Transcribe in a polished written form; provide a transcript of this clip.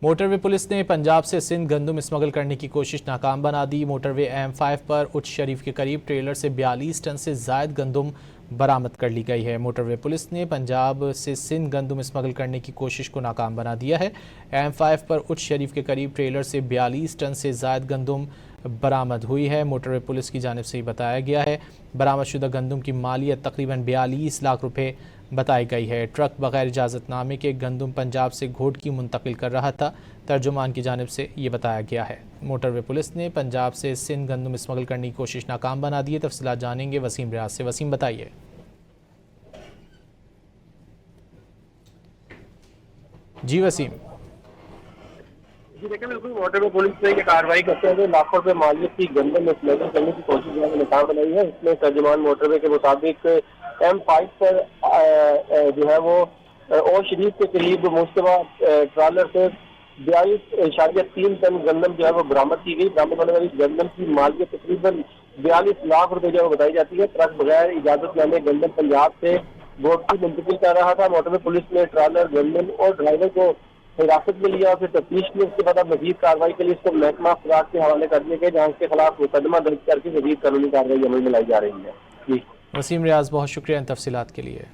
Motorway police ने पंजाब से सिंध गंदम स्मगल करने की कोशिश नाकाम बना दी। मोटरवे M5 पर उच्च शरीफ के करीब ट्रेलर से 42 टन से जायद गंदम बरामद कर ली गई है। मोटरवे पुलिस ने पंजाब से सिंध गंदम स्मगल करने की कोशिश को नाकाम बना दिया है। M5 पर उच्च शरीफ के करीब ट्रेलर से 42 टन से जायद गंदम बरामद हुई है। मोटरवे पुलिस की जानिब से ही बताया गया है। बरामदशुदा गंदम की मालियत तकरीबन 42 लाख रुपए बताई गई है। ट्रक बगैर इजाज़तनामे के गंदम पंजाब से घोटकी मुंतकिल कर रहा था। तर्जुमान की जानिब से ये बताया गया है। मोटरवे पुलिस ने पंजाब से सिंध गंदम स्मगल करने की कोशिश नाकाम बना दी है। तफसीलात जानेंगे वसीम रियाज से। वसीम, बताइए। जी वसीम। जी देखिए, बिल्कुल मोटरवे पुलिस ने ये कार्रवाई करते हुए लाखों रुपए मालियत की गंदम स्मगलिंग करने की कोशिश नाकाम बनाई है। इसमें तर्जुमान मोटरवे के मुताबिक M5 पर जो है वो और शरीफ के करीब मुश्तबा ट्रालर से 42.3 टन गंदम जो है वो बरामद की गई। बरामद होने वाली गंदम की मालियत तकरीबन 42 लाख रुपए जो है बताई जाती है। ट्रक बगैर इजाजतनामे गंदम पंजाब से घोटकी मुंतकिल कर रहा था। मोटरवे पुलिस ने ट्रालर, गंदम और ड्राइवर को हिरासत में लिया और फिर तफ्तीश की। उसके बाद अब मजीद कार्रवाई के लिए इसको महकमा खुराक के हवाले कर दिए गए, जहाँ इसके खिलाफ मुकदमा दर्ज करके मजीद कानूनी कार्रवाई अमल में लाई जा रही है। जी वसीम रियाज, बहुत शुक्रिया इन तफसीलात के लिए।